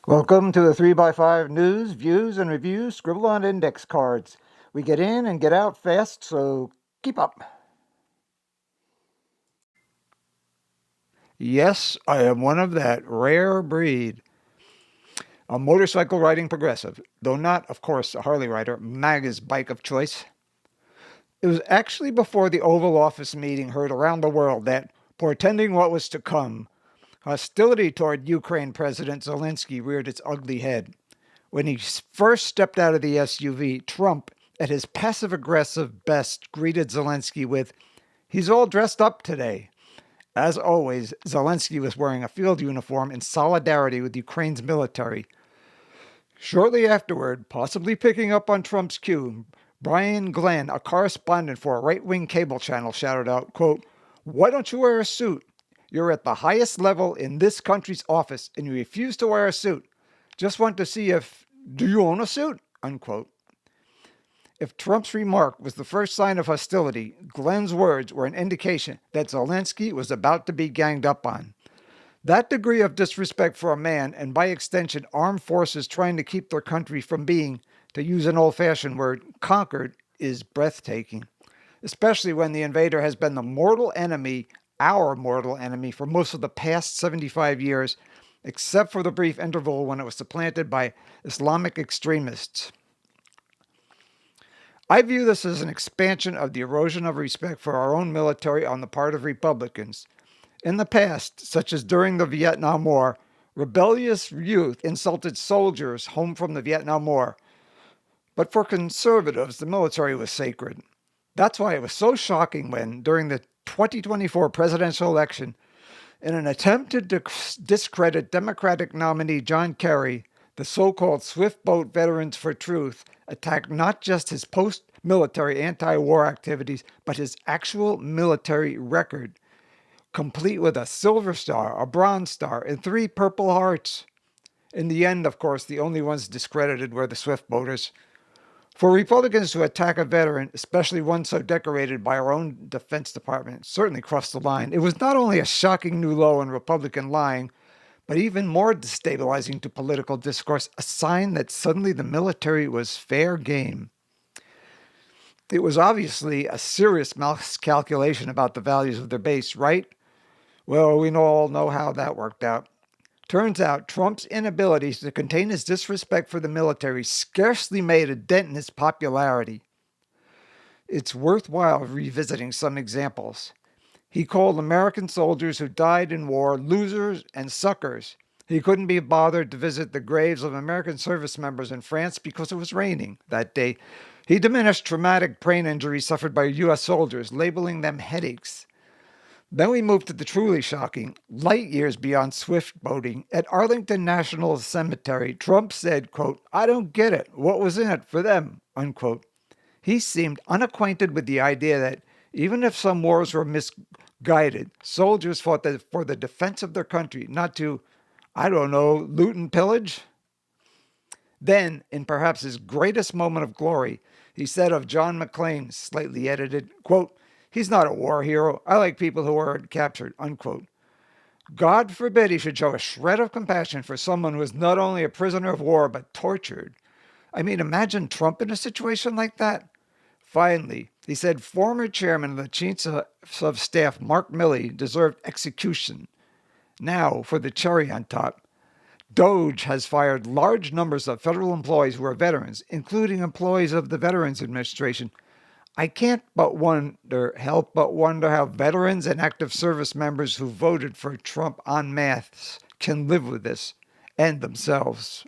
Welcome to the 3x5 news, views, and reviews scribbled on index cards. We get in and get out fast, so keep up. Yes, I am one of that rare breed. A motorcycle riding progressive, though not, of course, a Harley rider, MAGA's bike of choice. It was actually before the Oval Office meeting heard around the world that, portending what was to come, hostility toward Ukraine President Zelensky reared its ugly head. When he first stepped out of the SUV, Trump, at his passive-aggressive best, greeted Zelensky with, "He's all dressed up today." As always, Zelensky was wearing a field uniform in solidarity with Ukraine's military. Shortly afterward, possibly picking up on Trump's cue, Brian Glenn, a correspondent for a right-wing cable channel, shouted out, quote, "Why don't you wear a suit? You're at the highest level in this country's office, and you refuse to wear a suit. Just want to see do you own a suit?" Unquote. If Trump's remark was the first sign of hostility, Glenn's words were an indication that Zelensky was about to be ganged up on. That degree of disrespect for a man, and by extension armed forces trying to keep their country from being, to use an old-fashioned word, conquered, is breathtaking, especially when the invader has been our mortal enemy, for most of the past 75 years, except for the brief interval when it was supplanted by Islamic extremists. I view this as an expansion of the erosion of respect for our own military on the part of Republicans. In the past, such as during the Vietnam War, rebellious youth insulted soldiers home from the Vietnam War. But for conservatives, the military was sacred. That's why it was so shocking when, during the 2024 presidential election, in an attempt to discredit Democratic nominee John Kerry, the so-called Swift Boat Veterans for Truth attacked not just his post-military anti-war activities, but his actual military record, complete with a Silver Star, a Bronze Star, and 3 Purple Hearts. In the end, of course, the only ones discredited were the Swift Boaters. For Republicans to attack a veteran, especially one so decorated by our own Defense Department, certainly crossed the line. It was not only a shocking new low in Republican lying, but even more destabilizing to political discourse, a sign that suddenly the military was fair game. It was obviously a serious miscalculation about the values of their base, right? Well, we all know how that worked out. Turns out Trump's inability to contain his disrespect for the military scarcely made a dent in his popularity. It's worthwhile revisiting some examples. He called American soldiers who died in war losers and suckers. He couldn't be bothered to visit the graves of American service members in France because it was raining that day. He diminished traumatic brain injuries suffered by U.S. soldiers, labeling them headaches. Then we move to the truly shocking, light years beyond swift boating. At Arlington National Cemetery, Trump said, quote, "I don't get it. What was in it for them?" Unquote. He seemed unacquainted with the idea that even if some wars were misguided, soldiers fought for the defense of their country, not to, loot and pillage. Then, in perhaps his greatest moment of glory, he said of John McCain, slightly edited, quote, "He's not a war hero. I like people who weren't captured," unquote. God forbid he should show a shred of compassion for someone who is not only a prisoner of war, but tortured. I mean, imagine Trump in a situation like that. Finally, he said former chairman of the Chiefs of Staff Mark Milley deserved execution. Now, for the cherry on top, DOJ has fired large numbers of federal employees who are veterans, including employees of the Veterans Administration. I can't help but wonder how veterans and active service members who voted for Trump en masse can live with this, and themselves.